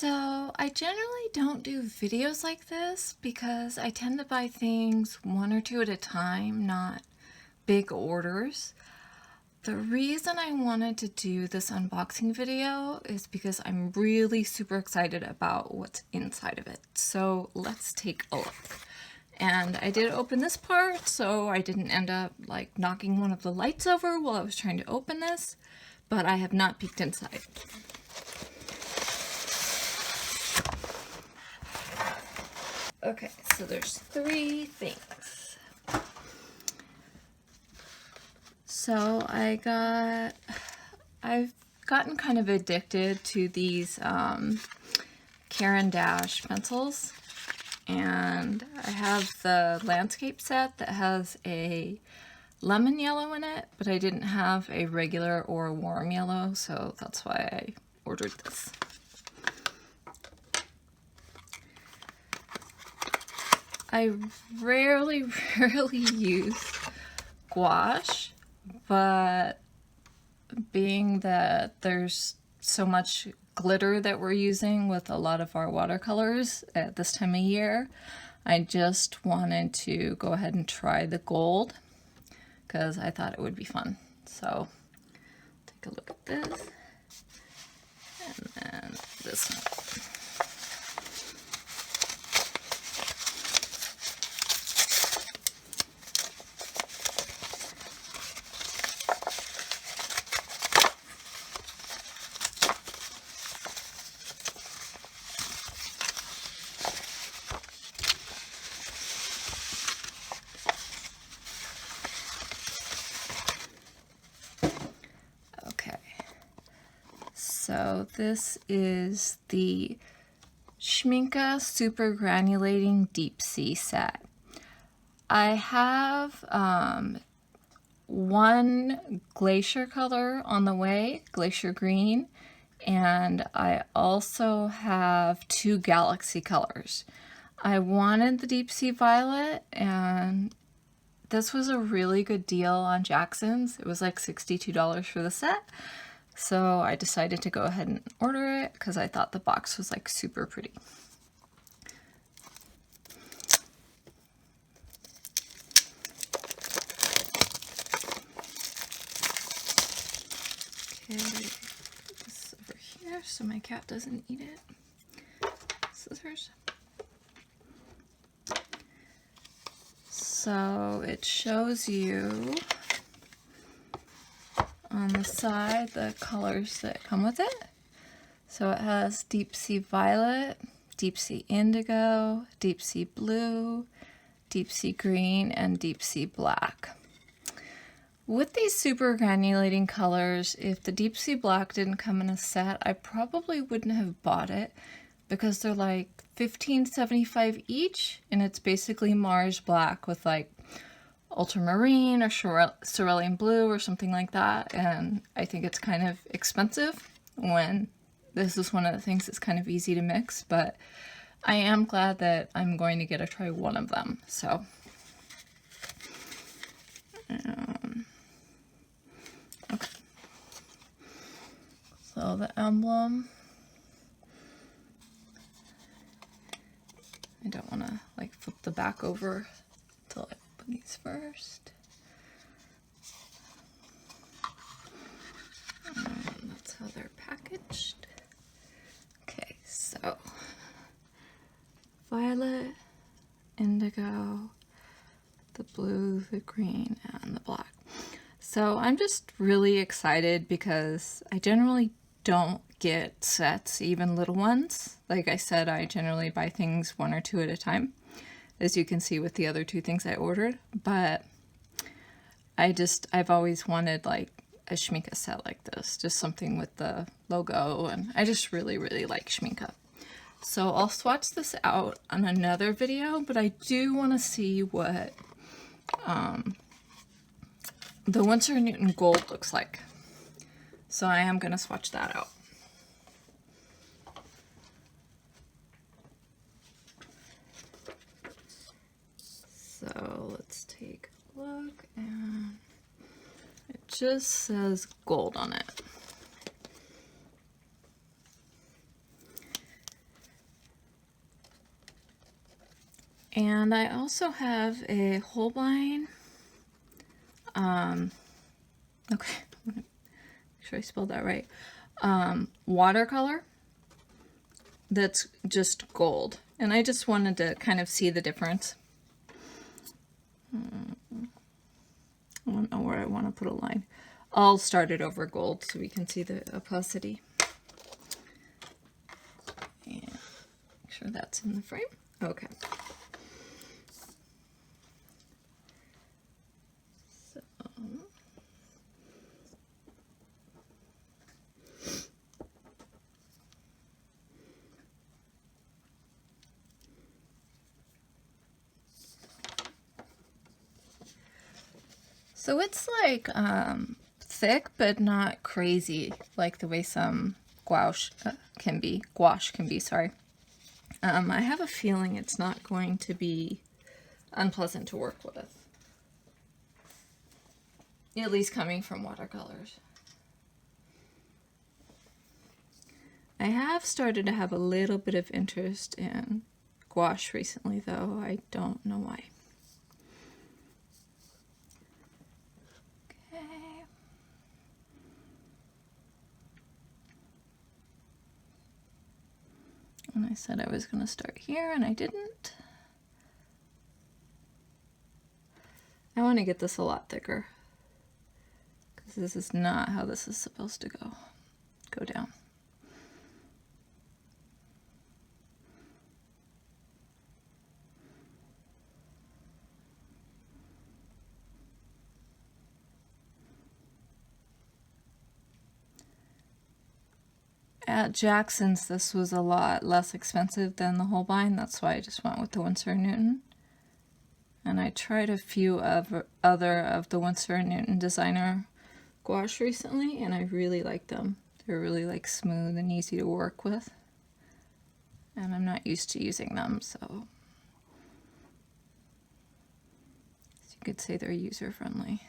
So I generally don't do videos like this because I tend to buy things one or two at a time, not big orders. The reason I wanted to do this unboxing video is because I'm really super excited about what's inside of it. So let's take a look. And I did open this part, so I didn't end up like knocking one of the lights over while I was trying to open this, but I have not peeked inside. Okay, so there's three things. So I've gotten kind of addicted to these Caran pencils, and I have the landscape set that has a lemon yellow in it, but I didn't have a regular or a warm yellow, so that's why I ordered this. I rarely use gouache, but being that there's so much glitter that we're using with a lot of our watercolors at this time of year, I just wanted to go ahead and try the gold because I thought it would be fun. So take a look at this, and then this one. So this is the Schmincke Super Granulating Deep Sea set. I have one glacier color on the way, glacier green, and I also have two galaxy colors. I wanted the deep sea violet, and this was a really good deal on Jackson's. It was like $62 for the set. So I decided to go ahead and order it because I thought the box was like super pretty. Okay, put this over here so my cat doesn't eat it. Scissors. So it shows you on the side the colors that come with it. So it has deep sea violet, deep sea indigo, deep sea blue, deep sea green, and deep sea black. With these super granulating colors, if the deep sea black didn't come in a set, I probably wouldn't have bought it because they're like $15.75 each, and it's basically Mars black with like ultramarine or cerulean blue or something like that, and I think it's kind of expensive when this is one of the things that's kind of easy to mix, but I am glad that I'm going to get to try one of them. So okay, so the emblem, I don't want to like flip the back over until I open these first. And that's how they're packaged. Okay, so violet, indigo, the blue, the green, and the black. So I'm just really excited because I generally don't get sets, even little ones. Like I said, I generally buy things one or two at a time, as you can see with the other two things I ordered, but I've always wanted like a Schmincke set like this, just something with the logo, and I just really, really like Schmincke. So I'll swatch this out on another video, but I do want to see what the Winsor Newton Gold looks like. So I am going to swatch that out. So let's take a look, and it just says gold on it. And I also have a Holbein, okay, make sure I spelled that right, watercolor that's just gold. And I just wanted to kind of see the difference. I don't know where I want to put a line. I'll start it over gold so we can see the opacity. And make sure that's in the frame. Okay. So it's like thick, but not crazy, like the way some gouache can be. Sorry. I have a feeling it's not going to be unpleasant to work with, at least coming from watercolors. I have started to have a little bit of interest in gouache recently, though. I don't know why. And I said I was going to start here, and I didn't. I want to get this a lot thicker, because this is not how this is supposed to go down. At Jackson's, this was a lot less expensive than the Holbein. That's why I just went with the Winsor Newton. And I tried a few of other of the Winsor Newton designer gouache recently, and I really like them. They're really like smooth and easy to work with. And I'm not used to using them, so you could say they're user-friendly.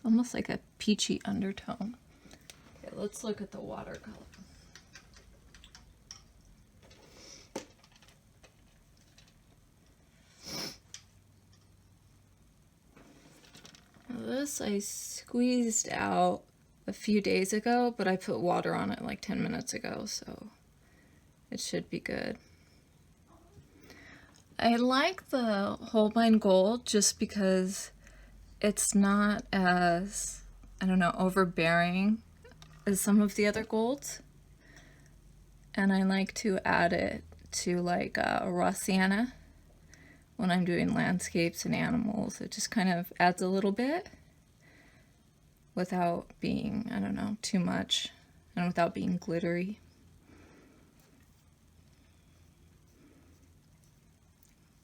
Almost like a peachy undertone. Okay, let's look at the watercolor. Now this I squeezed out a few days ago, but I put water on it like 10 minutes ago, so it should be good. I like the Holbein Gold just because it's not as, I don't know, overbearing as some of the other golds. And I like to add it to like a raw sienna when I'm doing landscapes and animals. It just kind of adds a little bit without being, I don't know, too much, and without being glittery.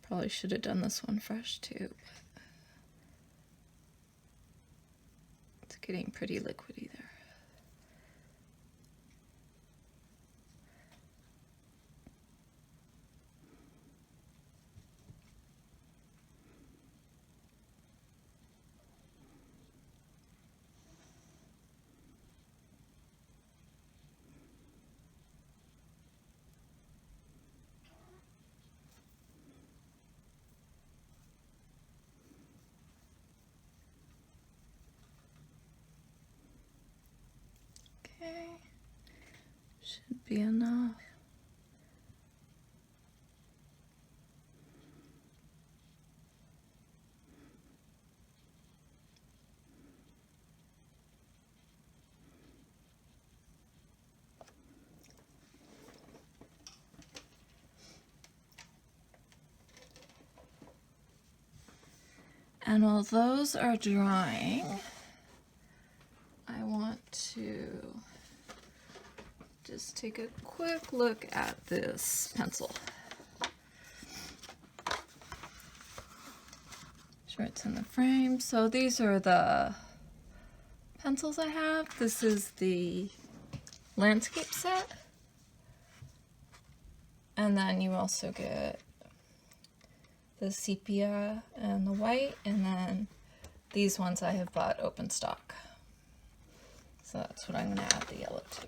Probably should have done this one fresh too. It's getting pretty liquidy there. Okay, should be enough. And while those are drying, I want to just take a quick look at this pencil. Sure it's in the frame. So these are the pencils I have. This is the landscape set. And then you also get the sepia and the white, and then these ones I have bought open stock. So that's what I'm going to add the yellow to.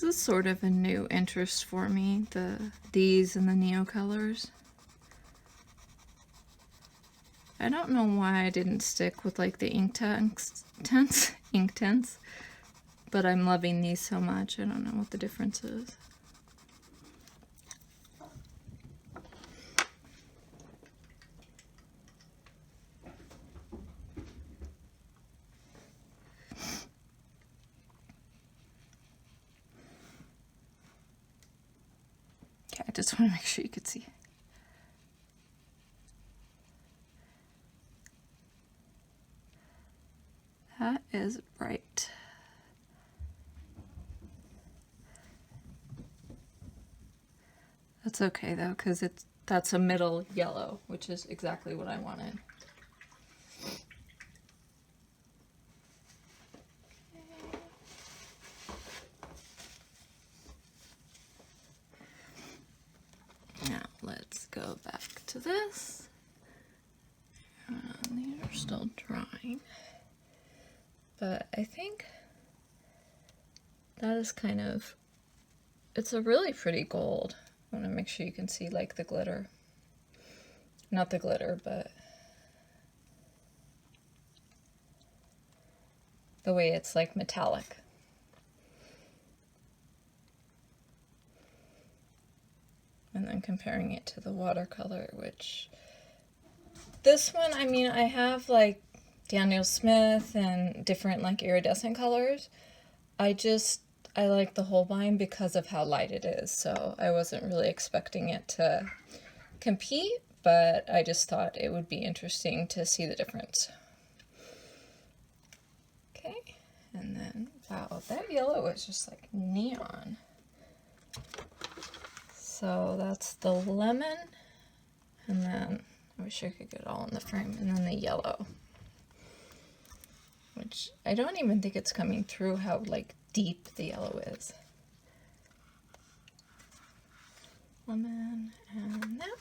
This is sort of a new interest for me, these and the neo colors. I don't know why I didn't stick with like the ink tints, but I'm loving these so much. I don't know what the difference is. Okay, I just want to make sure you could see. That is bright. That's okay though, because that's a middle yellow, which is exactly what I wanted. Now let's go back to this. These are still drying, but I think that is kind of, it's a really pretty gold. I want to make sure you can see like the glitter. Not the glitter, but the way it's like metallic. And then comparing it to the watercolor, which this one, I mean, I have like Daniel Smith and different like iridescent colors. I like the Holbein because of how light it is, so I wasn't really expecting it to compete, but I just thought it would be interesting to see the difference. Okay, and then, wow, that yellow is just like neon. So that's the lemon, and then, I wish I could get it all in the frame, and then the yellow. Which, I don't even think it's coming through how like deep the yellow is. Lemon and that.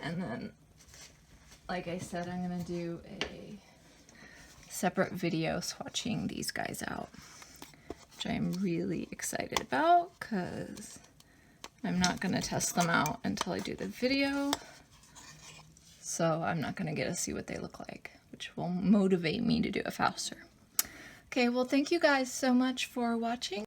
And then, like I said, I'm gonna do a separate video swatching these guys out, which I'm really excited about because I'm not gonna test them out until I do the video. So I'm not gonna get to see what they look like, which will motivate me to do it faster. Okay, well, thank you guys so much for watching.